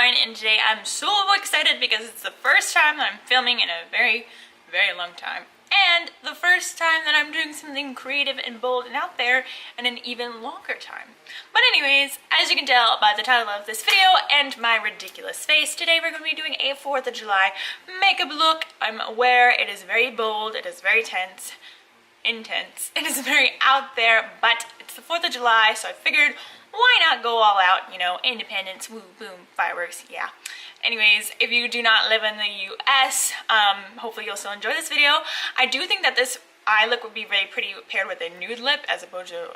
Maybeline, and today I'm so excited because it's the first time that I'm filming in a very, very long time. And the first time that I'm doing something creative and bold and out there in an even longer time. But anyways, as you can tell by the title of this video and my ridiculous face, today we're going to be doing a 4th of July makeup look. I'm aware it is very bold, it is very intense, it is very out there, but it's the 4th of July, so I figured why not go all out, you know, independence, woo, boom, fireworks, yeah. Anyways, if you do not live in the US, hopefully you'll still enjoy this video. I do think that this eye look would be very pretty paired with a nude lip as opposed to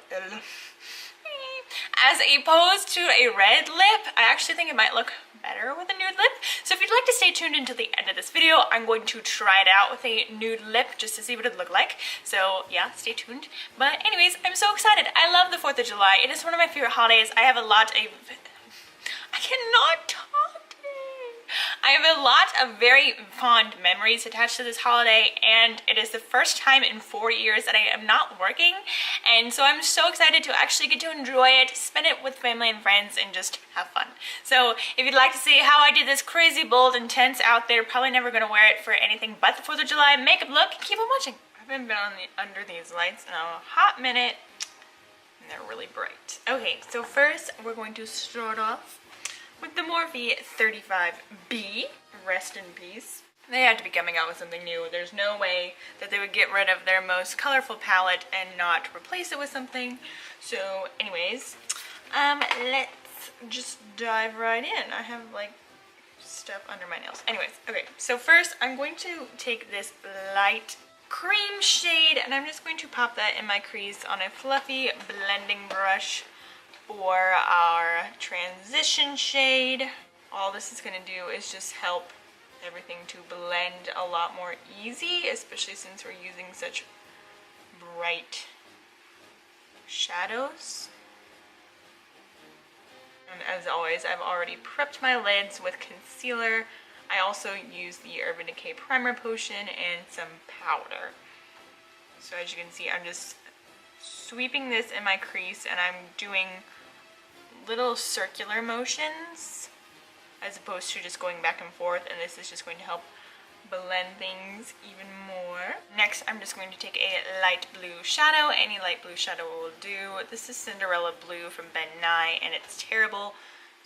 a red lip. I actually think it might look better with a nude lip. So if you'd like to stay tuned until the end of this video, I'm going to try it out with a nude lip just to see what it look like. So yeah, stay tuned. But anyways, I'm so excited. I love the 4th of July. It is one of my favorite holidays. I have a lot of... I cannot talk. I have a lot of very fond memories attached to this holiday, and it is the first time in 4 years that I am not working, and so I'm so excited to actually get to enjoy it, spend it with family and friends, and just have fun. So if you'd like to see how I did this crazy, bold, intense, out there, probably never going to wear it for anything but the 4th of July makeup look, keep on watching. I haven't been under these lights in a hot minute, and they're really bright. Okay, so first we're going to start off with the Morphe 35B, rest in peace. They had to be coming out with something new. There's no way that they would get rid of their most colorful palette and not replace it with something. So anyways, let's just dive right in. I have like stuff under my nails. Anyways, okay, so first I'm going to take this light cream shade and I'm just going to pop that in my crease on a fluffy blending brush for our transition shade. All this is going to do is just help everything to blend a lot more easy, especially since we're using such bright shadows. And as always, I've already prepped my lids with concealer. I also use the Urban Decay Primer Potion and some powder. So as you can see, I'm just sweeping this in my crease and I'm doing little circular motions as opposed to just going back and forth, and this is just going to help blend things even more. Next, I'm just going to take a light blue shadow. Any light blue shadow will do. This is Cinderella blue from Ben Nye, and it's terrible,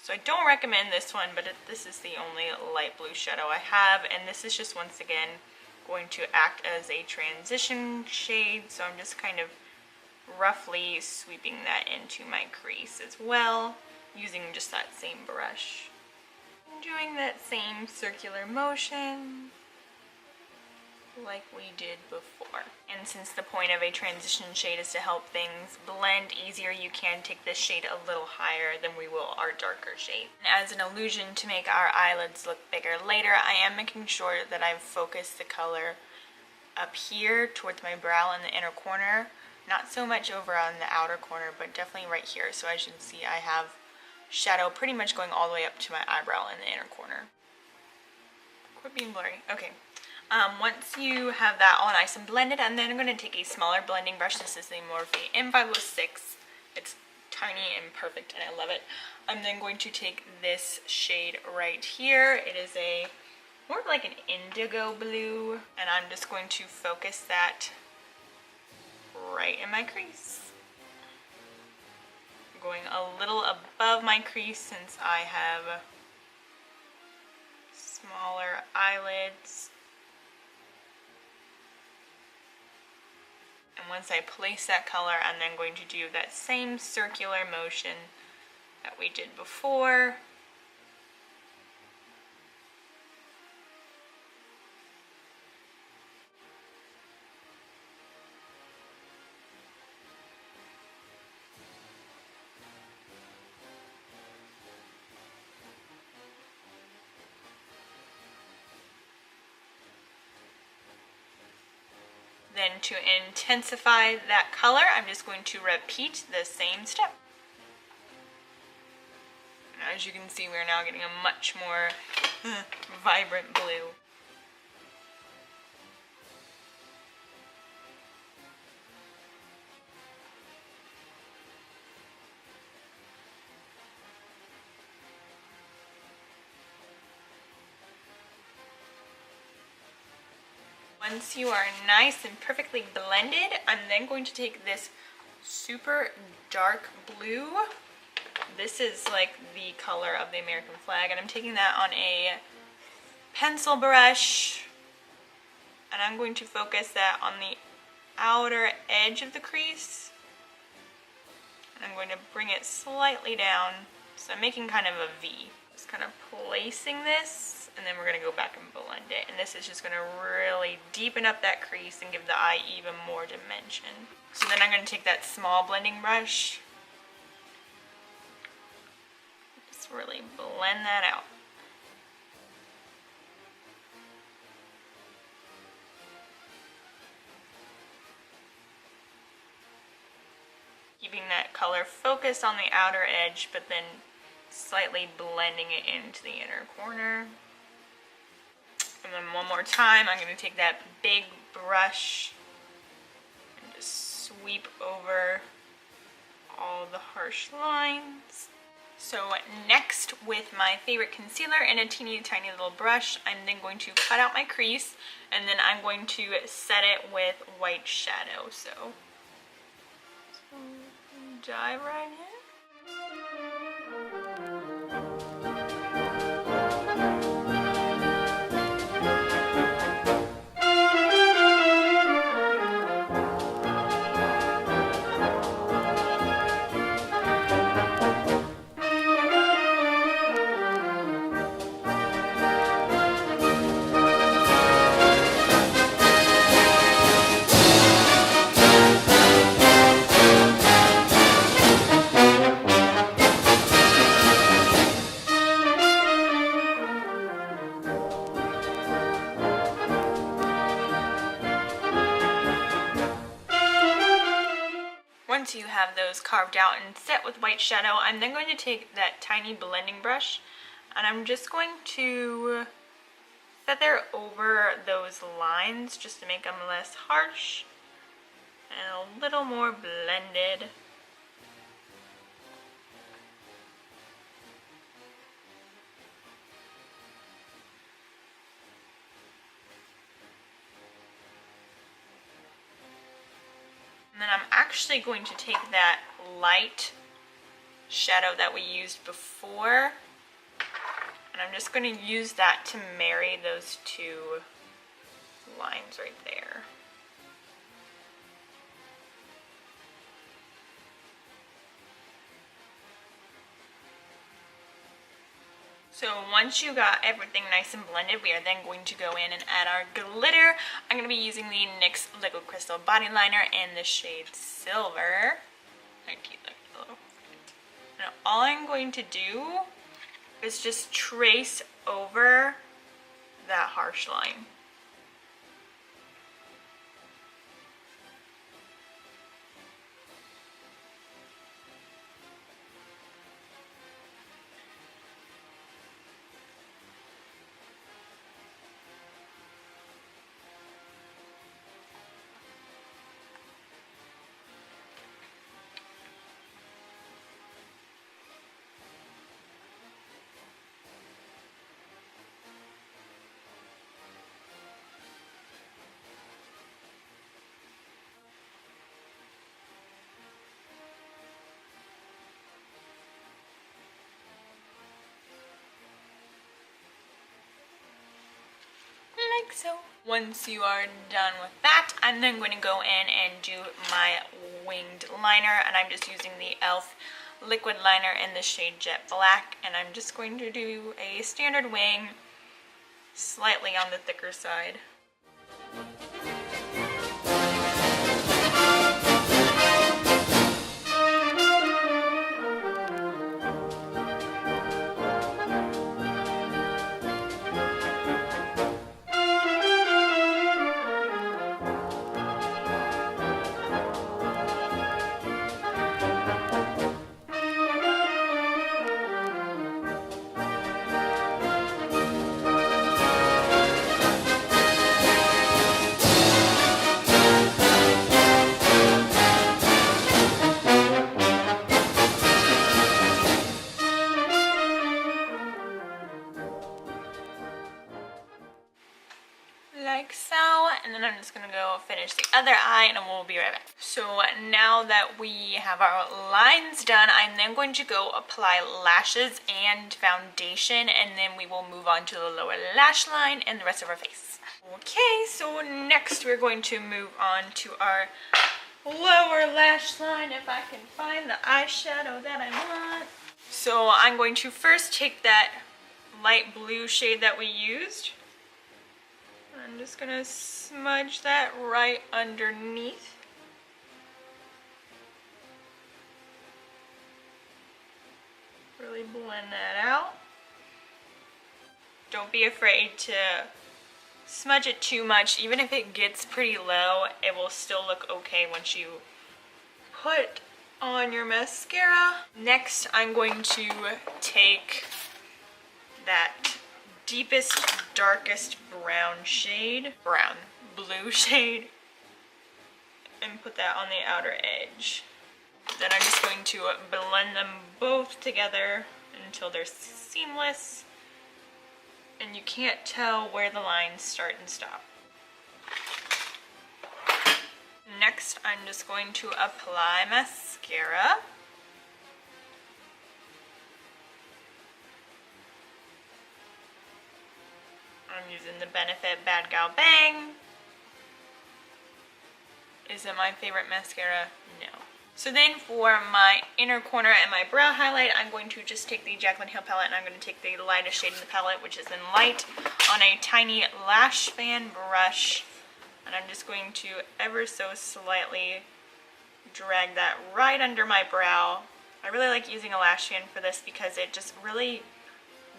so I don't recommend this one, but this is the only light blue shadow I have, and this is just once again going to act as a transition shade, so I'm just kind of roughly sweeping that into my crease as well, using just that same brush. Doing that same circular motion like we did before. And since the point of a transition shade is to help things blend easier, you can take this shade a little higher than we will our darker shade. And as an illusion to make our eyelids look bigger later, I am making sure that I've focused the color up here towards my brow in the inner corner. Not so much over on the outer corner, but definitely right here. So as you can see, I have shadow pretty much going all the way up to my eyebrow in the inner corner. Quit being blurry. Okay. Once you have that all nice and blended, and then I'm going to take a smaller blending brush. This is the Morphe M506. It's tiny and perfect, and I love it. I'm then going to take this shade right here. It is a more like an indigo blue, and I'm just going to focus that right in my crease. I'm going a little above my crease since I have smaller eyelids. And once I place that color, I'm then going to do that same circular motion that we did before. Then to intensify that color, I'm just going to repeat the same step. And as you can see, we're now getting a much more vibrant blue. Once you are nice and perfectly blended, I'm then going to take this super dark blue. This is like the color of the American flag, and I'm taking that on a pencil brush, and I'm going to focus that on the outer edge of the crease. And I'm going to bring it slightly down, so I'm making kind of a V. Just kind of placing this, and then we're going to go back and blend it. And this is just going to really deepen up that crease and give the eye even more dimension. So then I'm going to take that small blending brush, just really blend that out. Keeping that color focused on the outer edge, but then slightly blending it into the inner corner. And then one more time, I'm going to take that big brush and just sweep over all the harsh lines. So next, with my favorite concealer and a teeny tiny little brush, I'm then going to cut out my crease, and then I'm going to set it with white shadow. So dive right in. Once you have those carved out and set with white shadow, I'm then going to take that tiny blending brush, and I'm just going to feather over those lines just to make them less harsh and a little more blended. And then I'm actually going to take that light shadow that we used before, and I'm just going to use that to marry those two lines right there. So once you got everything nice and blended, we are then going to go in and add our glitter. I'm going to be using the NYX Liquid Crystal Body Liner in the shade Silver. My teeth look a little funny. Now all I'm going to do is just trace over that harsh line. Like so. Once you are done with that, I'm then going to go in and do my winged liner, and I'm just using the e.l.f. liquid liner in the shade Jet Black, and I'm just going to do a standard wing, slightly on the thicker side. like so, and then I'm just gonna go finish the other eye and we'll be right back. So now that we have our lines done, I'm then going to go apply lashes and foundation, and then we will move on to the lower lash line and the rest of our face. Okay, so next we're going to move on to our lower lash line, if I can find the eyeshadow that I want. So I'm going to first take that light blue shade that we used. I'm just gonna smudge that right underneath. Really blend that out. Don't be afraid to smudge it too much. Even if it gets pretty low, it will still look okay once you put on your mascara. Next, I'm going to take that deepest, darkest brown shade, blue shade, and put that on the outer edge. Then I'm just going to blend them both together until they're seamless and you can't tell where the lines start and stop. Next, I'm just going to apply mascara. I'm using the Benefit Bad Gal Bang. Is it my favorite mascara? No. So then for my inner corner and my brow highlight, I'm going to just take the Jaclyn Hill palette and I'm going to take the lightest shade in the palette, which is in Light, on a tiny lash fan brush. And I'm just going to ever so slightly drag that right under my brow. I really like using a lash fan for this because it just really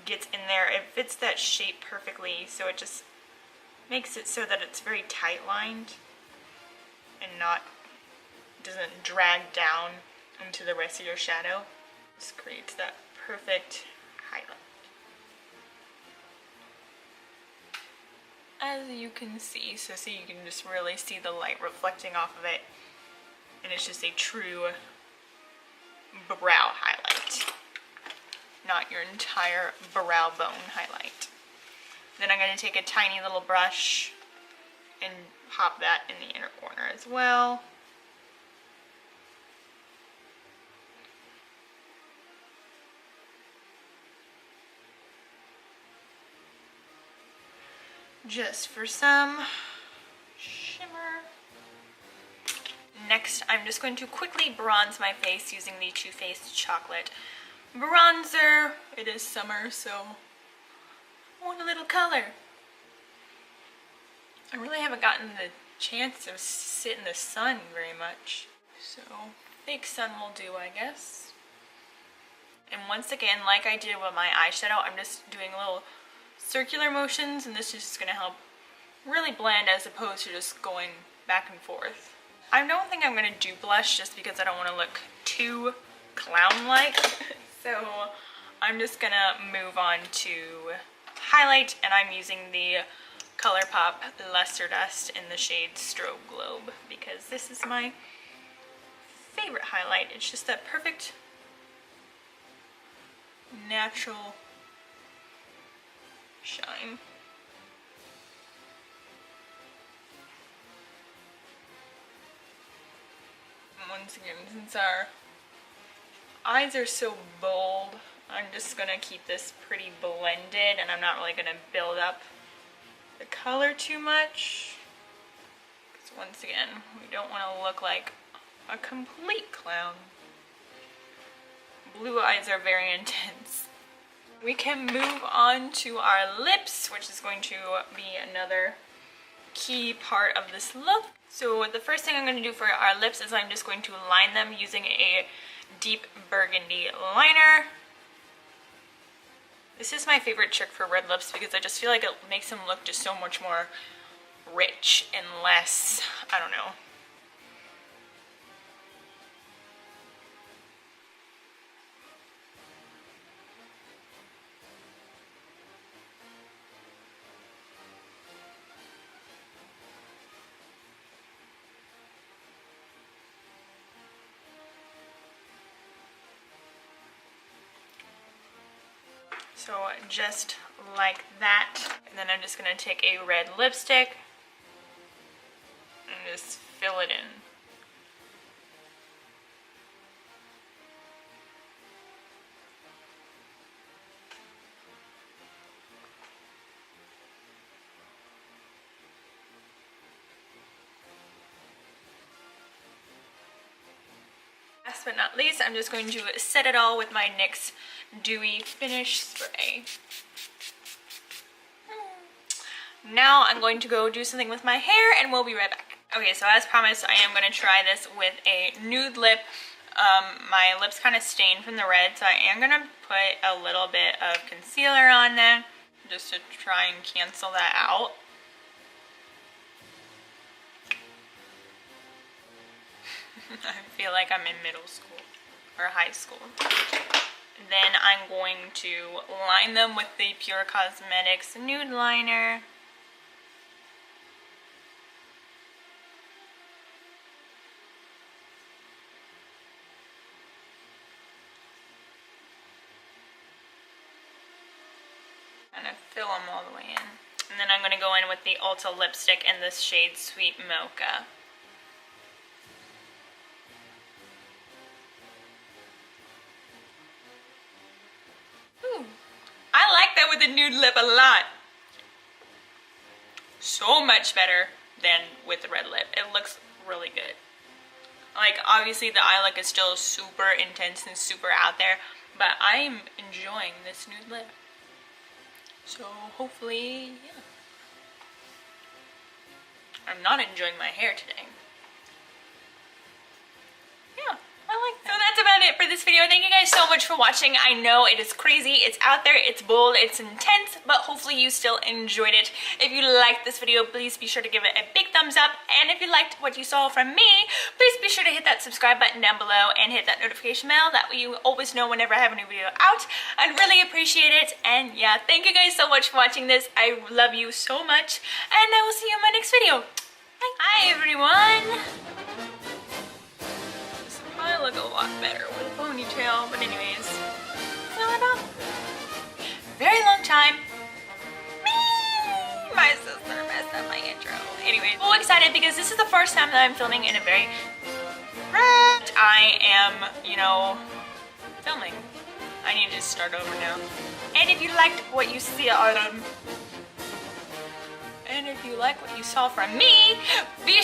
gets in there. It fits that shape perfectly, so it just makes it so that it's very tight lined and doesn't drag down into the rest of your shadow. Just creates that perfect highlight. As you can see, so you can just really see the light reflecting off of it, and it's just a true brow highlight, not your entire brow bone highlight. Then I'm going to take a tiny little brush and pop that in the inner corner as well. Just for some shimmer. Next, I'm just going to quickly bronze my face using the Too Faced Chocolate Bronzer. It is summer, so I want a little color. I really haven't gotten the chance to sit in the sun very much, so fake sun will do, I guess. And once again, like I did with my eyeshadow, I'm just doing little circular motions, and this is just going to help really blend as opposed to just going back and forth. I don't think I'm going to do blush just because I don't want to look too clown-like. So I'm just going to move on to highlight, and I'm using the Colourpop Luster Dust in the shade Strobe Globe because this is my favorite highlight. It's just that perfect natural shine. Once again, since our eyes are so bold, I'm just gonna keep this pretty blended, and I'm not really gonna build up the color too much, because once again, we don't want to look like a complete clown. Blue eyes are very intense. We can move on to our lips, which is going to be another key part of this look. So the first thing I'm going to do for our lips is I'm just going to line them using a deep burgundy liner. This is my favorite trick for red lips because I just feel like it makes them look just so much more rich and less, I don't know. So just like that. And then I'm just gonna take a red lipstick and just fill it in. Last but not least, I'm just going to set it all with my NYX Dewy Finish Spray. Now I'm going to go do something with my hair and we'll be right back. Okay, so as promised, I am going to try this with a nude lip. My lips kind of stained from the red, so I am going to put a little bit of concealer on there just to try and cancel that out. I feel like I'm in middle school or high school. Then I'm going to line them with the Pure Cosmetics nude liner. And I fill them all the way in. And then I'm going to go in with the Ulta lipstick in this shade Sweet Mocha. I like that with the nude lip a lot. So much better than with the red lip. It looks really good. Like, obviously the eye look is still super intense and super out there, but I'm enjoying this nude lip. So hopefully, yeah. I'm not enjoying my hair today. Yeah. So that's about it for this video. Thank you guys so much for watching. I know it is crazy, it's out there, it's bold, it's intense, but hopefully you still enjoyed it. If you liked this video, please be sure to give it a big thumbs up. And if you liked what you saw from me, please be sure to hit that subscribe button down below and hit that notification bell. That way you always know whenever I have a new video out. I'd really appreciate it. And yeah, thank you guys so much for watching this. I love you so much. And I will see you in my next video. Bye. Hi everyone. I look a lot better with a ponytail, but anyways, not at all. Very long time. Me! My sister messed up my intro. Anyway, so excited because this is the first time that I'm filming in a very I am, you know, filming. I need to start over now. And if you liked what you see, and if you like what you saw from me, be